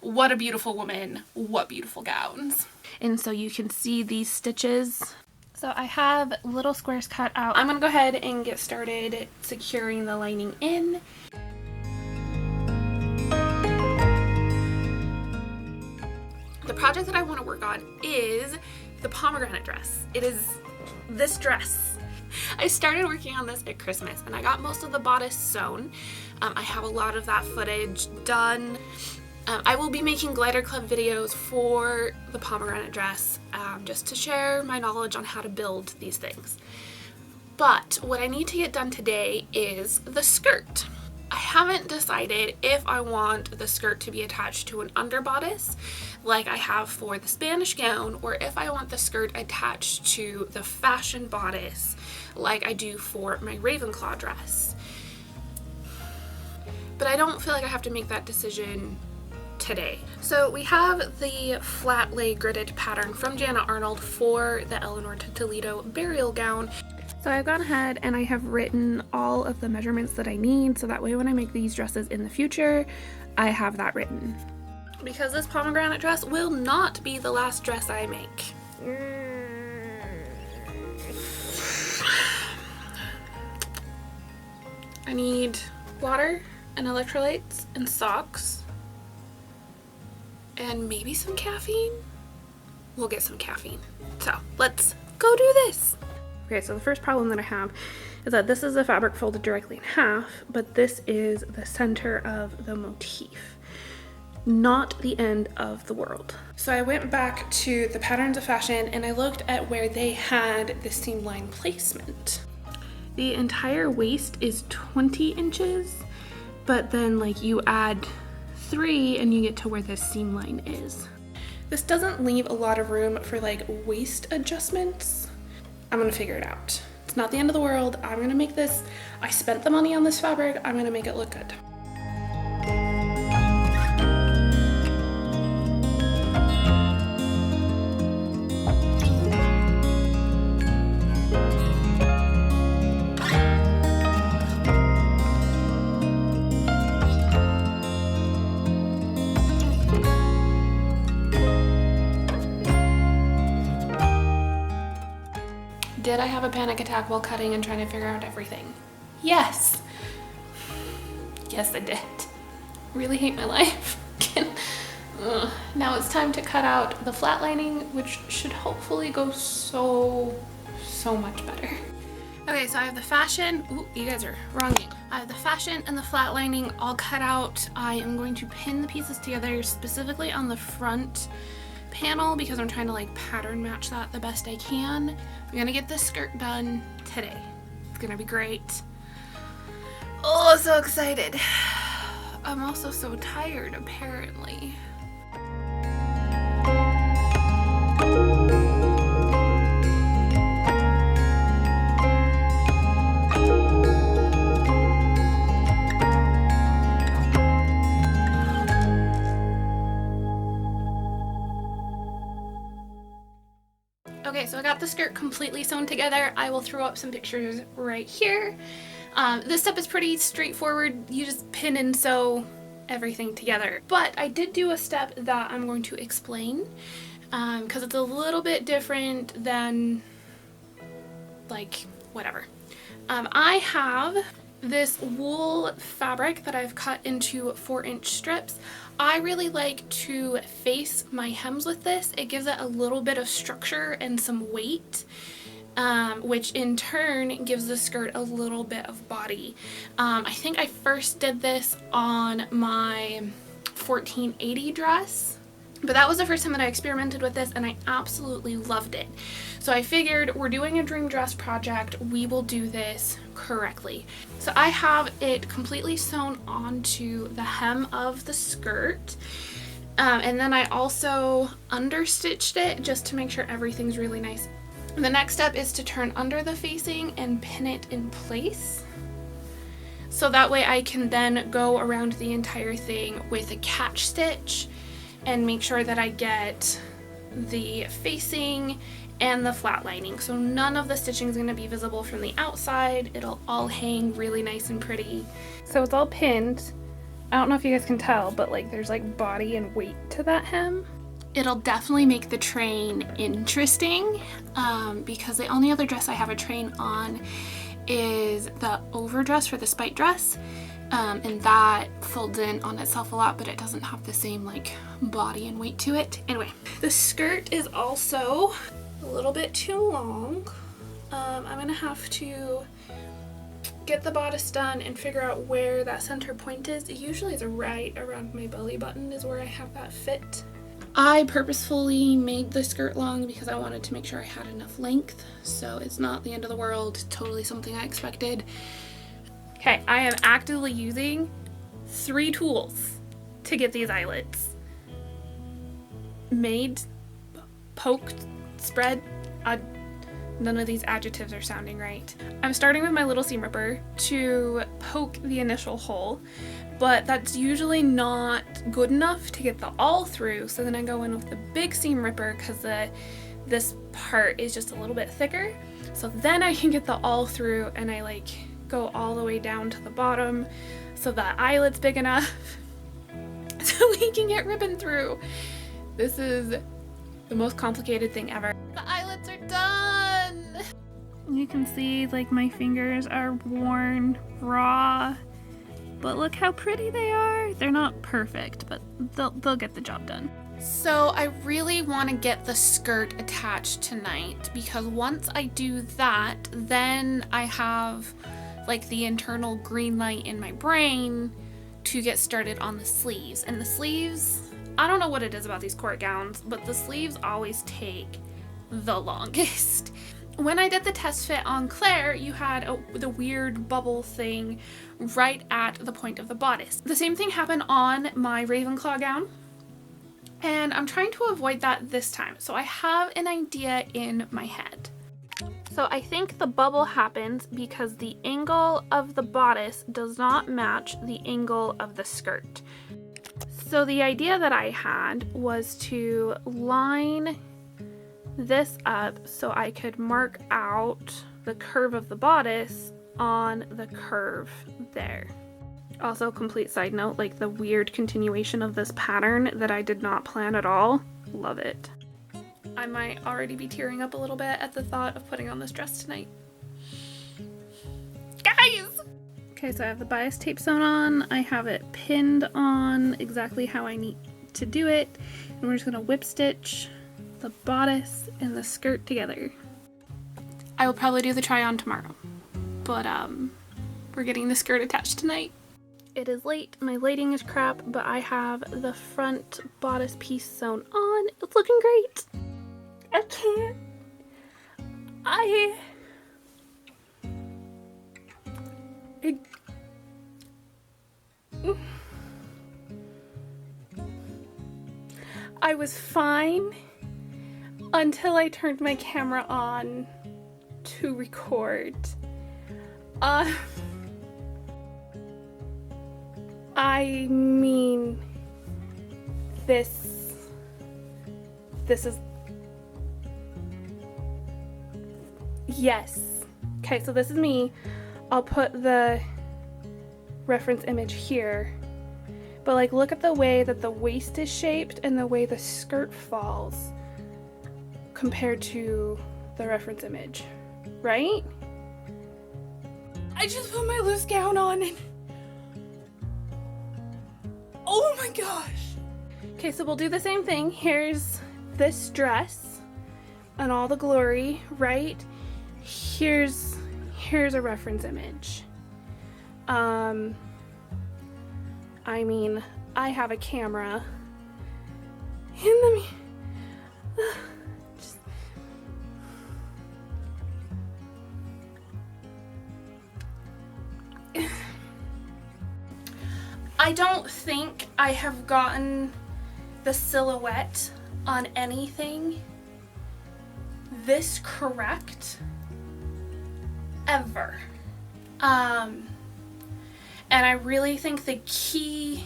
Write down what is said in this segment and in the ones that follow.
what a beautiful woman, what beautiful gowns. And so you can see these stitches. So I have little squares cut out. I'm gonna go ahead and get started securing the lining in. The project that I want to work on is the pomegranate dress. It is this dress. I started working on this at Christmas and I got most of the bodice sewn. I have a lot of that footage done. I will be making glider club videos for the pomegranate dress just to share my knowledge on how to build these things. But what I need to get done today is the skirt. I haven't decided if I want the skirt to be attached to an underbodice like I have for the Spanish gown, or if I want the skirt attached to the fashion bodice like I do for my Ravenclaw dress. But I don't feel like I have to make that decision today. So we have the flat lay gridded pattern from Jana Arnold for the Eleanor to Toledo burial gown. So I've gone ahead and I have written all of the measurements that I need, so that way when I make these dresses in the future, I have that written. Because this pomegranate dress will not be the last dress I make. I need water and electrolytes and socks and maybe some caffeine. We'll get some caffeine. So let's go do this. Okay, so the first problem that I have is that this is the fabric folded directly in half, but this is the center of the motif, not the end of the world. So I went back to the Patterns of Fashion and I looked at where they had the seam line placement. The entire waist is 20 inches, but then like you add 3 and you get to where the seam line is. This doesn't leave a lot of room for like waist adjustments. I'm gonna figure it out. It's not the end of the world. I'm gonna make this. I spent the money on this fabric. I'm gonna make it look good. Did I have a panic attack while cutting and trying to figure out everything? Yes. Yes, I did. Really hate my life. Now it's time to cut out the flat lining, which should hopefully go so much better. Okay, so I have the fashion. Ooh, you guys are wrong. I have the fashion and the flat lining all cut out. I am going to pin the pieces together specifically on the front panel because I'm trying to like pattern match that the best I can. I'm gonna get this skirt done today. It's gonna be great. Oh, so excited. I'm also so tired apparently. Okay, so I got the skirt completely sewn together. I will throw up some pictures right here. This step is pretty straightforward. You just pin and sew everything together. But I did do a step that I'm going to explain because it's a little bit different than like whatever. I have this wool fabric that I've cut into 4-inch strips. I really like to face my hems with this. It gives it a little bit of structure and some weight, which in turn gives the skirt a little bit of body. I think I first did this on my 1480 dress, but that was the first time that I experimented with this and I absolutely loved it. So I figured we're doing a dream dress project, we will do this correctly. So I have it completely sewn onto the hem of the skirt, and then I also understitched it just to make sure everything's really nice. The next step is to turn under the facing and pin it in place. So that way I can then go around the entire thing with a catch stitch and make sure that I get the facing and the flat lining. So none of the stitching is going to be visible from the outside. It'll all hang really nice and pretty. So it's all pinned. I don't know if you guys can tell, but like there's like body and weight to that hem. It'll definitely make the train interesting because the only other dress I have a train on is the overdress for the spite dress, and that folds in on itself a lot, but it doesn't have the same like body and weight to it. Anyway, the skirt is also a little bit too long. I'm gonna have to get the bodice done and figure out where that center point is. It usually is right around my belly button is where I have that fit. I purposefully made the skirt long because I wanted to make sure I had enough length, so it's not the end of the world, totally something I expected. Okay, I am actively using 3 tools to get these eyelets made, poked, spread. None of these adjectives are sounding right. I'm starting with my little seam ripper to poke the initial hole, but that's usually not good enough to get the awl through, so then I go in with the big seam ripper because this part is just a little bit thicker, so then I can get the awl through, and I like go all the way down to the bottom so the eyelet's big enough so we can get ribbon through. This is the most complicated thing ever. The eyelets are done! You can see like my fingers are worn raw, but look how pretty they are. They're not perfect, but they'll get the job done. So I really want to get the skirt attached tonight because once I do that, then I have like the internal green light in my brain to get started on the sleeves. And the sleeves, I don't know what it is about these court gowns, but the sleeves always take the longest. When I did the test fit on Claire, you had the weird bubble thing right at the point of the bodice. The same thing happened on my Ravenclaw gown, and I'm trying to avoid that this time. So I have an idea in my head. So I think the bubble happens because the angle of the bodice does not match the angle of the skirt. So the idea that I had was to line this up so I could mark out the curve of the bodice on the curve there. Also, complete side note, like the weird continuation of this pattern that I did not plan at all. Love it. I might already be tearing up a little bit at the thought of putting on this dress tonight. Guys! Okay, so I have the bias tape sewn on. I have it pinned on exactly how I need to do it. And we're just gonna whip stitch the bodice and the skirt together. I will probably do the try on tomorrow, but we're getting the skirt attached tonight. It is late, my lighting is crap, but I have the front bodice piece sewn on. It's looking great. I can't. I was fine until I turned my camera on to record. I mean, this is, yes. Okay, so this is me. I'll put the reference image here. But like, look at the way that the waist is shaped and the way the skirt falls compared to the reference image, right? I just put my loose gown on and oh my gosh. Okay, so we'll do the same thing. Here's this dress and all the glory, right? Here's a reference image. I mean, I have a camera. And let me just, I don't think I have gotten the silhouette on anything this correct ever. And I really think the key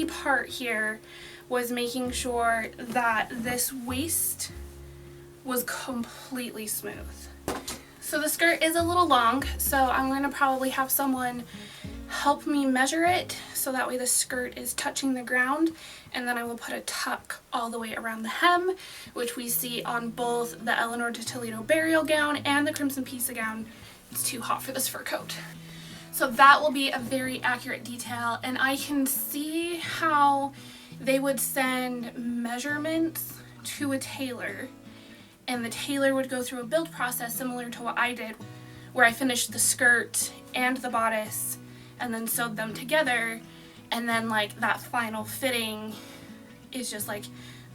part here was making sure that this waist was completely smooth. So the skirt is a little long, so I'm going to probably have someone help me measure it so that way the skirt is touching the ground, and then I will put a tuck all the way around the hem, which we see on both the Eleanor de Toledo burial gown and the Crimson Pisa gown. It's too hot for this fur coat. So that will be a very accurate detail, and I can see how they would send measurements to a tailor, and the tailor would go through a build process similar to what I did, where I finished the skirt and the bodice and then sewed them together, and then like that final fitting is just like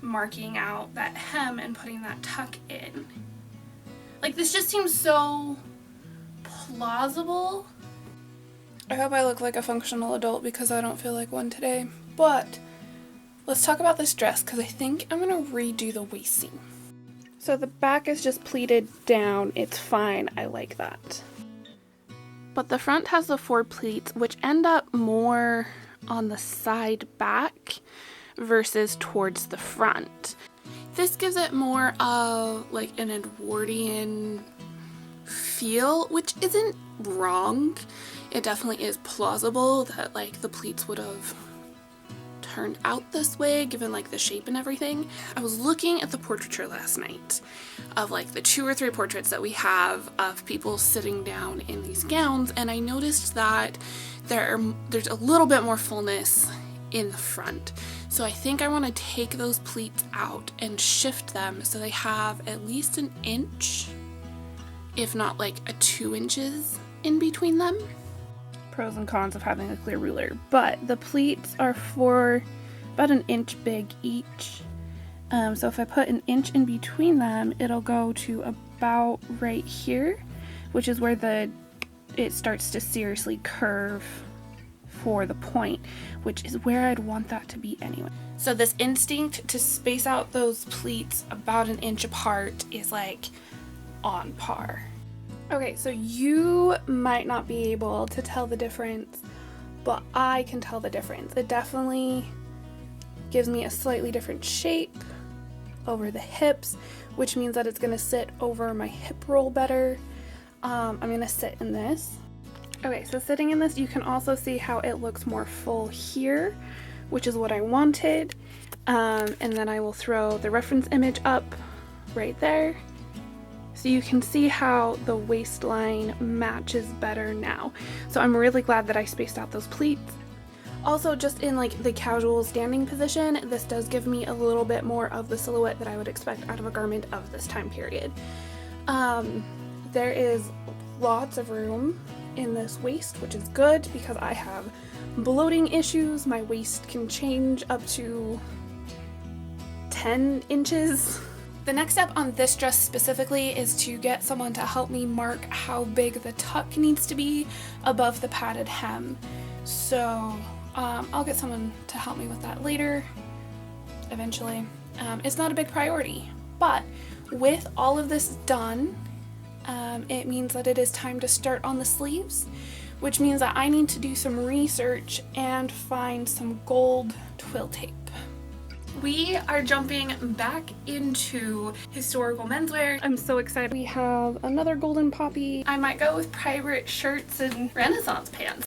marking out that hem and putting that tuck in. Like, this just seems so plausible. I hope I look like a functional adult because I don't feel like one today, but let's talk about this dress because I think I'm gonna redo the waist seam. So the back is just pleated down, it's fine, I like that. But the front has the 4 pleats, which end up more on the side back versus towards the front. This gives it more of like an Edwardian feel, which isn't wrong. It definitely is plausible that like the pleats would have turned out this way given like the shape and everything. I was looking at the portraiture last night of like the 2 or 3 portraits that we have of people sitting down in these gowns, and I noticed that there's a little bit more fullness in the front. So I think I want to take those pleats out and shift them so they have at least an inch, if not like a 2 inches in between them. Pros and cons of having a clear ruler, but the pleats are for about an inch big each. So if I put an inch in between them, it'll go to about right here, which is where it starts to seriously curve for the point, which is where I'd want that to be anyway. So this instinct to space out those pleats about an inch apart is like on par. Okay, so you might not be able to tell the difference, but I can tell the difference. It definitely gives me a slightly different shape over the hips, which means that it's gonna sit over my hip roll better. I'm gonna sit in this. Okay, so sitting in this, you can also see how it looks more full here, which is what I wanted. And then I will throw the reference image up right there. So you can see how the waistline matches better now. So I'm really glad that I spaced out those pleats. Also, just in like the casual standing position, this does give me a little bit more of the silhouette that I would expect out of a garment of this time period. There is lots of room in this waist, which is good because I have bloating issues. My waist can change up to 10 inches. The next step on this dress specifically is to get someone to help me mark how big the tuck needs to be above the padded hem. So I'll get someone to help me with that later, eventually. It's not a big priority, but with all of this done, it means that it is time to start on the sleeves, which means that I need to do some research and find some gold twill tape. We are jumping back into historical menswear. I'm so excited. We have another golden poppy. I might go with pirate shirts and Renaissance pants.